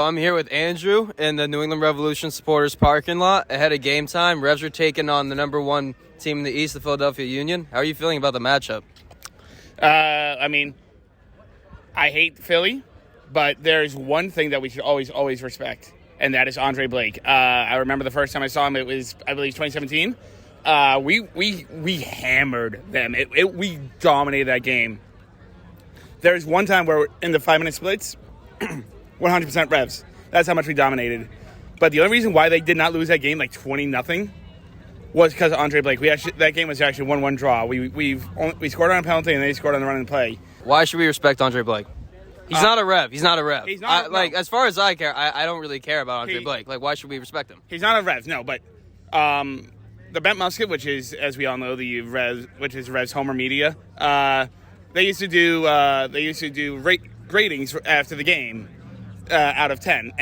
I'm here with Andrew in the New England Revolution supporters parking lot ahead of game time. Revs are taking on the number one team in the East, the Philadelphia Union. How are you feeling about the matchup? I hate Philly, but there's one thing that we should always respect, and that is Andre Blake. I remember the first time I saw him, it was, I believe, 2017. We hammered them. We dominated that game. There's one time where in the 5-minute splits, 100% Revs. That's how much we dominated. But the only reason why they did not lose that game, like 20-0, was because of Andre Blake. That game was actually 1-1 draw. We scored on a penalty and they scored on the run and play. Why should we respect Andre Blake? He's not a Rev. He's not a Rev. He's not. As far as I care, I don't really care about Andre Blake. Like, why should we respect him? He's not a Rev, no. But the Bent Musket, which is, as we all know, the Revs, which is Revs Homer Media, they used to do ratings after the game out of 10,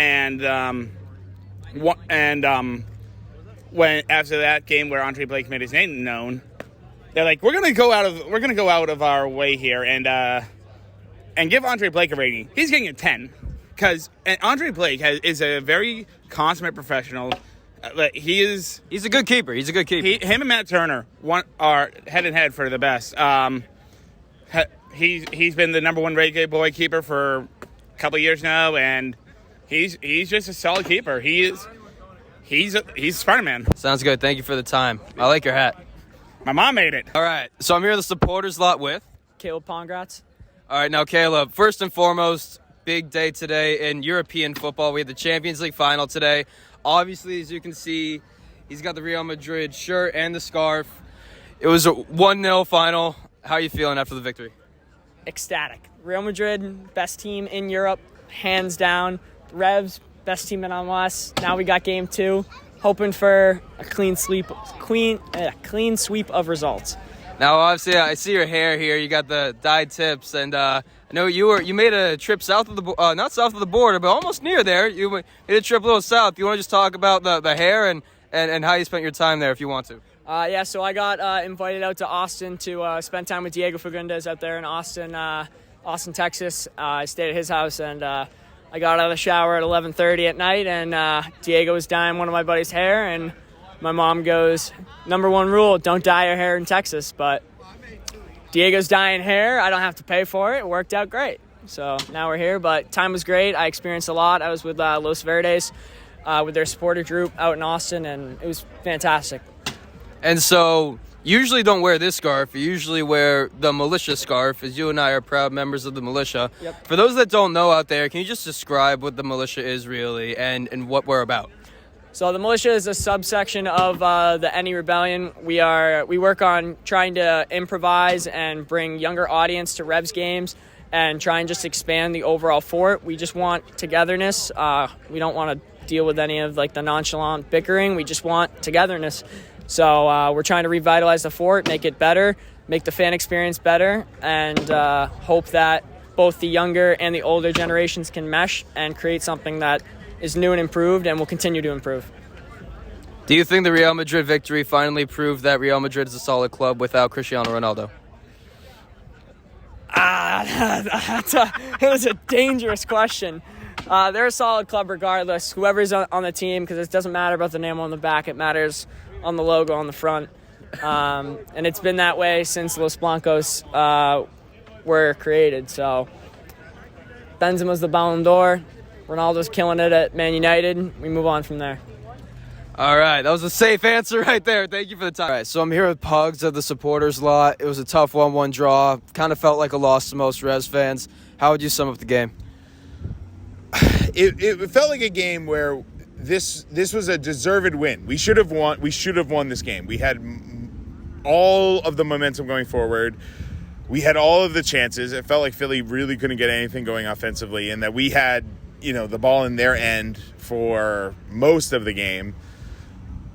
when after that game where Andre Blake made his name known, they're like, we're gonna go out of our way here and give Andre Blake a rating. He's getting a 10 because Andre Blake is a very consummate professional. He's a good keeper. Him and Matt Turner are head and head for the best. He's been the number one reggae boy keeper for a couple of years now, and he's just a solid keeper. He's Spider-Man. Sounds good. Thank you for the time. I like your hat. My mom made it. All right, so I'm here at the supporters lot with Caleb Pongratz. All right, now Caleb, first and foremost, big day today in European football. We had the Champions League final today. Obviously, as you can see, he's got the Real Madrid shirt and the scarf. It was a 1-0 final. How are you feeling after the victory? Ecstatic. Real Madrid, best team in Europe, hands down. Revs, best team in MLS. Now we got game 2. Hoping for a clean sweep of results. Now, obviously, I see your hair here. You got the dyed tips, and I know you made a trip south of the not south of the border, but almost near there. You made a trip a little south. You want to just talk about the hair and how you spent your time there, if you want to? So I got invited out to Austin to spend time with Diego Fagundes out there in Austin, Texas. I stayed at his house, and I got out of the shower at 11:30 at night, and Diego was dyeing one of my buddy's hair, and my mom goes, number one rule, don't dye your hair in Texas. But Diego's dyeing hair. I don't have to pay for it. It worked out great. So now we're here, but time was great. I experienced a lot. I was with Los Verdes with their supporter group out in Austin, and it was fantastic. And so you usually don't wear this scarf. You usually wear the militia scarf, as you and I are proud members of the militia. Yep. For those that don't know out there, can you just describe what the militia is really and what we're about? So the militia is a subsection of the Any Rebellion. We work on trying to improvise and bring younger audience to Revs games and try and just expand the overall fort. We just want togetherness. We don't want to deal with any of the nonchalant bickering. We just want togetherness. So we're trying to revitalize the fort, make it better, make the fan experience better, and hope that both the younger and the older generations can mesh and create something that is new and improved and will continue to improve. Do you think the Real Madrid victory finally proved that Real Madrid is a solid club without Cristiano Ronaldo? It was a dangerous question. They're a solid club regardless, whoever's on the team, because it doesn't matter about the name on the back. It matters on the logo on the front. And it's been that way since Los Blancos were created. So Benzema's the Ballon d'Or. Ronaldo's killing it at Man United. We move on from there. All right, that was a safe answer right there. Thank you for the time. All right, so I'm here with Pugs of the supporters lot. It was a tough 1-1 draw. Kind of felt like a loss to most Revs fans. How would you sum up the game? It felt like a game where this was a deserved win. We should have won. We should have won this game. We had all of the momentum going forward. We had all of the chances. It felt like Philly really couldn't get anything going offensively, and that we had the ball in their end for most of the game.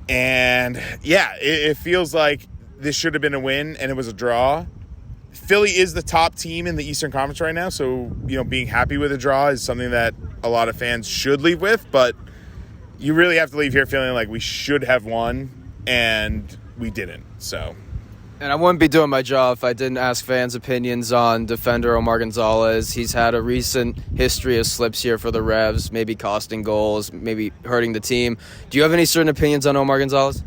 And yeah, it feels like this should have been a win, and it was a draw. Philly is the top team in the Eastern Conference right now, so being happy with a draw is something that a lot of fans should leave with, but you really have to leave here feeling like we should have won, and we didn't. So And I wouldn't be doing my job if I didn't ask fans' opinions on defender Omar Gonzalez. He's had a recent history of slips here for the Revs, maybe costing goals, maybe hurting the team. Do you have any certain opinions on Omar Gonzalez?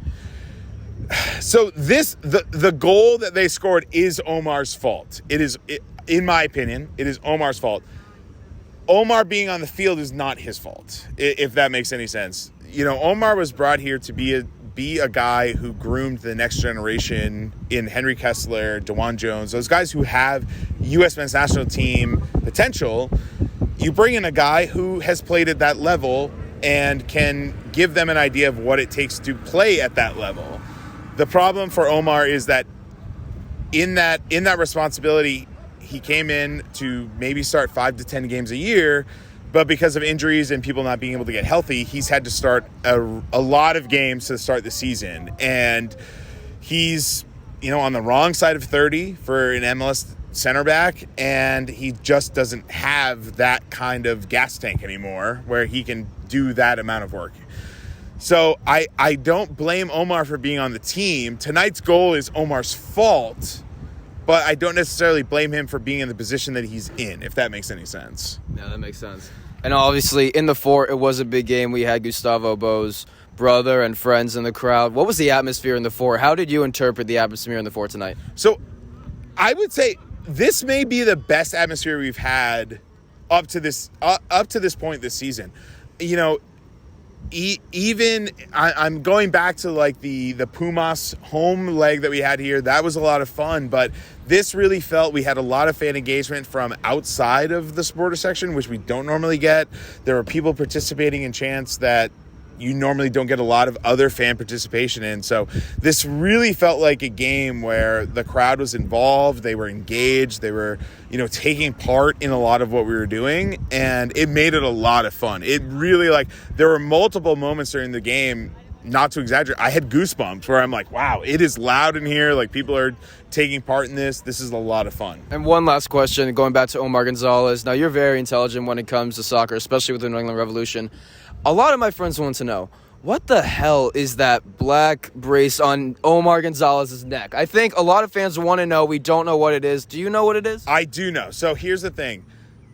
So the goal that they scored is Omar's fault. In my opinion, it is Omar's fault. Omar being on the field is not his fault, if that makes any sense. You know, Omar was brought here to be a guy who groomed the next generation in Henry Kessler, DeJuan Jones, those guys who have U.S. men's national team potential. You bring in a guy who has played at that level and can give them an idea of what it takes to play at that level. The problem for Omar is that in that responsibility, he came in to maybe start 5 to 10 games a year, but because of injuries and people not being able to get healthy, he's had to start a lot of games to start the season. And he's, on the wrong side of 30 for an MLS center back, and he just doesn't have that kind of gas tank anymore where he can do that amount of work. So I don't blame Omar for being on the team. Tonight's goal is Omar's fault, but I don't necessarily blame him for being in the position that he's in, if that makes any sense. Yeah, that makes sense. And obviously, in the fort, it was a big game. We had Gustavo Bo's brother and friends in the crowd. What was the atmosphere in the fort? How did you interpret the atmosphere in the fort tonight? So I would say this may be the best atmosphere we've had up to this point this season. Even I'm going back to like the Pumas home leg that we had here. That was a lot of fun, but this really felt we had a lot of fan engagement from outside of the supporter section, which we don't normally get. There were people participating in chants that you normally don't get a lot of other fan participation in. So this really felt like a game where the crowd was involved. They were engaged. They were, taking part in a lot of what we were doing, and it made it a lot of fun. It really, there were multiple moments during the game, not to exaggerate, I had goosebumps where I'm like, wow, it is loud in here. Like, people are taking part in this. This is a lot of fun. And one last question, going back to Omar Gonzalez. Now, you're very intelligent when it comes to soccer, especially with the New England Revolution. A lot of my friends want to know, what the hell is that black brace on Omar Gonzalez's neck? I think a lot of fans want to know. We don't know what it is. Do you know what it is? I do know. So here's the thing.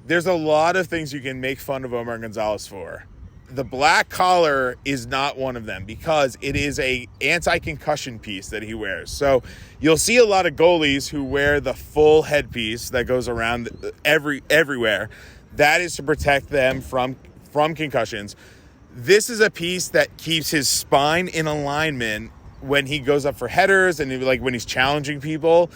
There's a lot of things you can make fun of Omar Gonzalez for. The black collar is not one of them because it is a anti-concussion piece that he wears. So you'll see a lot of goalies who wear the full headpiece that goes around everywhere. That is to protect them from concussions. This is a piece that keeps his spine in alignment when he goes up for headers and when he's challenging people,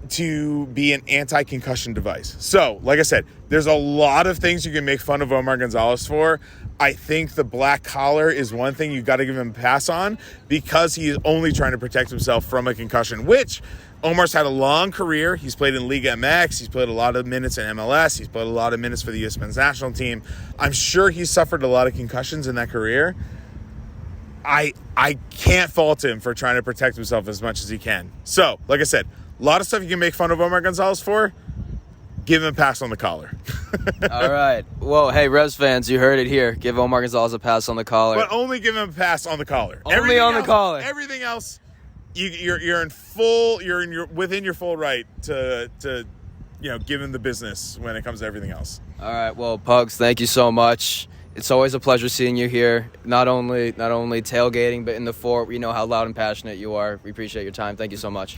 to be an anti-concussion device. So, like I said, there's a lot of things you can make fun of Omar Gonzalez for. I think the black collar is one thing you got to give him a pass on because he is only trying to protect himself from a concussion, which Omar's had a long career. He's played in Liga MX. He's played a lot of minutes in MLS. He's played a lot of minutes for the U.S. men's national team. I'm sure he's suffered a lot of concussions in that career. I can't fault him for trying to protect himself as much as he can. So, like I said, a lot of stuff you can make fun of Omar Gonzalez for. Give him a pass on the collar. All right. Well, hey, Revs fans, you heard it here. Give Omar Gonzalez a pass on the collar. But only give him a pass on the collar. Only on the collar. Everything else, you're within your full right to give him the business when it comes to everything else. All right. Well, Pugs, thank you so much. It's always a pleasure seeing you here. Not only tailgating, but in the fort. We know how loud and passionate you are. We appreciate your time. Thank you so much.